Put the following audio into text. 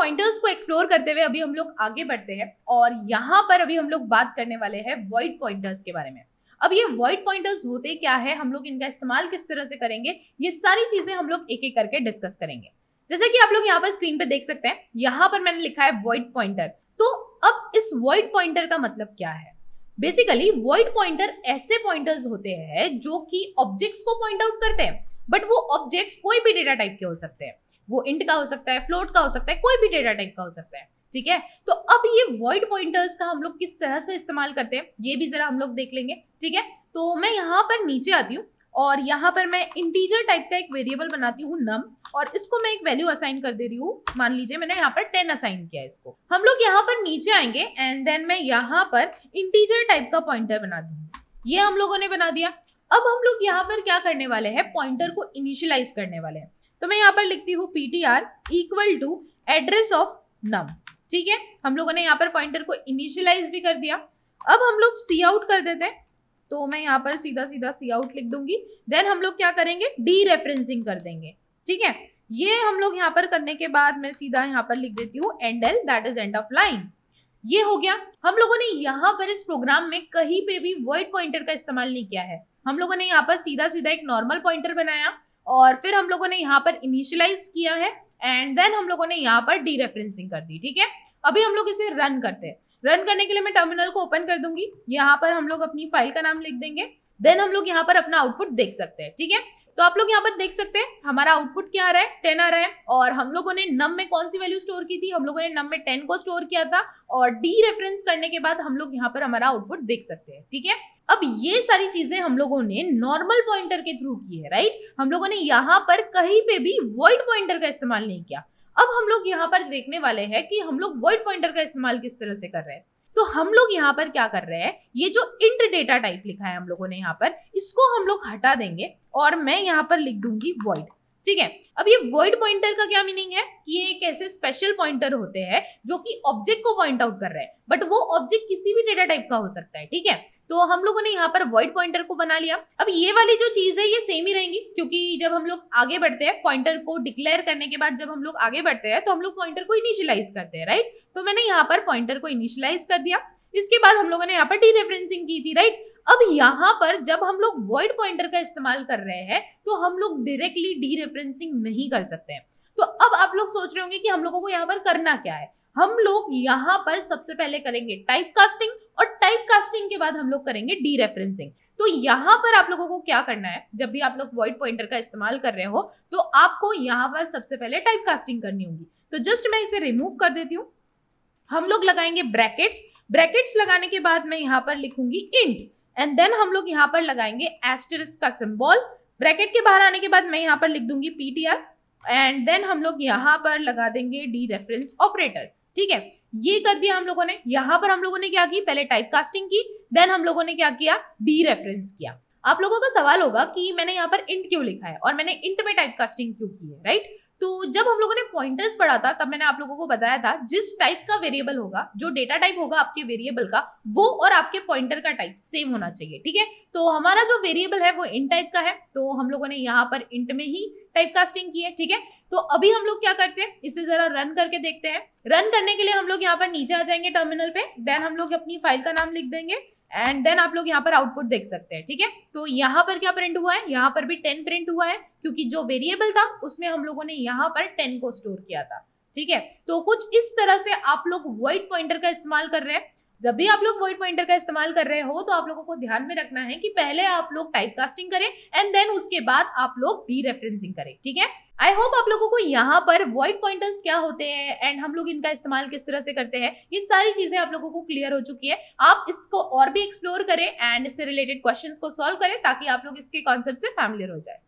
Pointers को explore करते हुए अभी हम लोग आगे बढ़ते हैं और यहाँ पर अभी हम लोग बात करने वाले हैं वॉइड पॉइंटर्स के बारे में। अब ये वॉइड पॉइंटर्स होते क्या है, हम लोग इनका इस्तेमाल किस तरह से करेंगे, ये सारी चीजें हम लोग एक एक करके डिस्कस करेंगे। जैसे कि आप लोग यहाँ पर स्क्रीन पे देख सकते हैं, यहाँ पर मैंने लिखा है वॉइड पॉइंटर। तो अब इस वॉइड पॉइंटर का मतलब क्या है? बेसिकली वॉइड पॉइंटर ऐसे पॉइंटर्स होते हैं जो कि ऑब्जेक्ट्स को पॉइंट आउट करते हैं, बट वो ऑब्जेक्ट्स कोई भी डेटा टाइप के हो सकते हैं। वो इंट का हो सकता है, फ्लोट का हो सकता है, कोई भी डेटा टाइप का हो सकता है। ठीक है, तो अब ये वॉइड पॉइंटर्स का हम लोग किस तरह से इस्तेमाल करते हैं ये भी जरा हम लोग देख लेंगे। ठीक है, तो मैं यहाँ पर नीचे आती हूँ और यहाँ पर मैं इंटीजर टाइप का एक वेरिएबल बनाती हूँ नम, और इसको मैं एक वैल्यू असाइन कर दे रही हूँ। मान लीजिए मैंने यहाँ पर 10 असाइन किया है इसको। हम लोग यहाँ पर नीचे आएंगे एंड देन मैं यहाँ पर इंटीजर टाइप का पॉइंटर बना दूंगी। ये हम लोगों ने बना दिया। अब हम लोग यहाँ पर क्या करने वाले हैं, पॉइंटर को इनिशियलाइज करने वाले हैं। तो मैं यहाँ पर लिखती हूँ ptr equal to address of num. ठीक है, हम लोगों ने यहाँ पर पॉइंटर को इनिशियलाइज भी कर दिया। अब हम लोग सी आउट कर देते हैं, तो मैं यहाँ पर सीधा सीधा सी आउट लिख दूंगी। देन हम लोग क्या करेंगे, डी रेफरेंसिंग कर देंगे। ठीक है, ये हम लोग यहाँ पर करने के बाद मैं सीधा यहाँ पर लिख देती हूँ and L, that is end of line. ये हो गया। हम लोगों ने यहाँ पर इस प्रोग्राम में कहीं पे भी वॉइड पॉइंटर का इस्तेमाल नहीं किया है। हम लोगों ने यहाँ पर सीधा सीधा एक नॉर्मल पॉइंटर बनाया और फिर हम लोगों ने यहाँ पर इनिशियलाइज किया है एंड देन हम लोगों ने यहाँ पर डी रेफरेंसिंग कर दी। ठीक है, अभी हम लोग इसे रन करते हैं। रन करने के लिए मैं टर्मिनल को ओपन कर दूंगी। यहाँ पर हम लोग अपनी फाइल का नाम लिख देंगे। देन हम लोग यहाँ पर अपना आउटपुट देख सकते हैं। ठीक है, तो आप लोग यहाँ पर देख सकते हैं हमारा आउटपुट क्या आ रहा है, 10 आ रहा है। और हम लोगों ने नम में कौन सी वैल्यू स्टोर की थी, हम लोगों ने नम में 10 को स्टोर किया था और डी रेफरेंस करने के बाद हम लोग यहाँ पर हमारा आउटपुट देख सकते हैं। ठीक है, अब ये सारी चीजें हम लोगों ने नॉर्मल पॉइंटर के थ्रू की है, राइट। हम लोगों ने यहाँ पर कहीं पे भी वॉइड पॉइंटर का इस्तेमाल नहीं किया। अब हम लोग यहाँ पर देखने वाले हैं कि हम लोग वॉइड पॉइंटर का इस्तेमाल किस तरह से कर रहे हैं। तो हम लोग यहाँ पर क्या कर रहे हैं, ये जो इंट डेटा टाइप लिखा है हम लोगों ने यहाँ पर, इसको हम लोग हटा देंगे और मैं यहाँ पर लिख दूंगी वॉइड। ठीक है, अब ये वॉइड पॉइंटर का क्या मीनिंग है कि ये एक ऐसे स्पेशल पॉइंटर होते हैं जो कि ऑब्जेक्ट को पॉइंट आउट कर रहे हैं, बट वो ऑब्जेक्ट किसी भी डेटा टाइप का हो सकता है। ठीक है, तो हम लोगों ने यहाँ पर वॉइड पॉइंटर को बना लिया। अब ये वाली जो चीज है ये सेम ही रहेंगी, क्योंकि जब हम लोग आगे बढ़ते हैं पॉइंटर को डिक्लेयर करने के बाद जब हम लोग आगे बढ़ते हैं तो हम लोग पॉइंटर को इनिशियलाइज करते हैं, राइट। तो मैंने यहाँ पर पॉइंटर को इनिशियलाइज कर दिया। इसके बाद हम लोगों ने यहाँ पर डी रेफरेंसिंग की थी, राइट। अब यहाँ पर जब हम लोग वॉइड पॉइंटर का इस्तेमाल कर रहे हैं तो हम लोग डायरेक्टली डी रेफरेंसिंग नहीं कर सकते हैं। तो अब आप लोग सोच रहे होंगे कि हम लोगों को यहाँ पर करना क्या है। हम लोग यहाँ पर सबसे पहले करेंगे टाइप कास्टिंग और टाइप कास्टिंग के बाद हम लोग करेंगे डी रेफरेंसिंग। तो यहाँ पर आप लोगों को क्या करना है, जब भी आप लोग वॉइड पॉइंटर का इस्तेमाल कर रहे हो तो आपको यहाँ पर सबसे पहले टाइप कास्टिंग करनी होगी। तो जस्ट मैं इसे रिमूव कर देती हूँ। हम लोग लगाएंगे ब्रैकेट्स। ब्रैकेट्स लगाने के बाद मैं यहाँ पर लिखूंगी इंट एंड देन हम लोग यहाँ पर लगाएंगे एस्टेरिस्क का सिंबल। ब्रैकेट के बाहर आने के बाद मैं यहाँ पर लिख दूंगी ptr एंड देन हम लोग यहाँ पर लगा देंगे डी रेफरेंस ऑपरेटर। ठीक है, ये कर दिया हम लोगों ने। यहाँ पर हम लोगों ने क्या की, पहले टाइप कास्टिंग की, देन हम लोगों ने क्या किया, डी रेफरेंस किया। आप लोगों का सवाल होगा कि मैंने यहाँ पर इंट क्यों लिखा है और मैंने इंट में टाइप कास्टिंग क्यों की है, राइट। तो जब हम लोगों ने पॉइंटर्स पढ़ा था तब मैंने आप लोगों को बताया था जिस टाइप का वेरिएबल होगा, जो डेटा टाइप होगा आपके वेरिएबल का, वो और आपके पॉइंटर का टाइप सेम होना चाहिए। ठीक है, तो हमारा जो वेरिएबल है वो इंट टाइप का है, तो हम लोगों ने यहाँ पर इंट में ही टाइप कास्टिंग की है। ठीक है, तो अभी हम लोग क्या करते हैं, इसे जरा रन करके देखते हैं। रन करने के लिए हम लोग यहाँ पर नीचे आ जाएंगे टर्मिनल पे, देन हम लोग अपनी फाइल का नाम लिख देंगे एंड देन आप लोग यहाँ पर आउटपुट देख सकते हैं। ठीक है, तो यहाँ पर क्या प्रिंट हुआ है, यहाँ पर भी 10 प्रिंट हुआ है, क्योंकि जो वेरिएबल था उसमें हम लोगों ने यहाँ पर 10 को स्टोर किया था। ठीक है, तो कुछ इस तरह से आप लोग वॉइड पॉइंटर का इस्तेमाल कर रहे हैं। जब भी आप लोग वॉइड पॉइंटर का इस्तेमाल कर रहे हो तो आप लोगों को ध्यान में रखना है कि पहले आप लोग टाइप कास्टिंग करें एंड देन उसके बाद आप लोग डी रेफरेंसिंग करें। ठीक है, आई होप आप लोगों को यहाँ पर वॉइड पॉइंटर्स क्या होते हैं एंड हम लोग इनका इस्तेमाल किस तरह से करते हैं, ये सारी चीजें आप लोगों को क्लियर हो चुकी है। आप इसको और भी एक्सप्लोर करें एंड इससे रिलेटेड क्वेश्चंस को सॉल्व करें ताकि आप लोग इसके कॉन्सेप्ट से फैमिलियर हो जाए।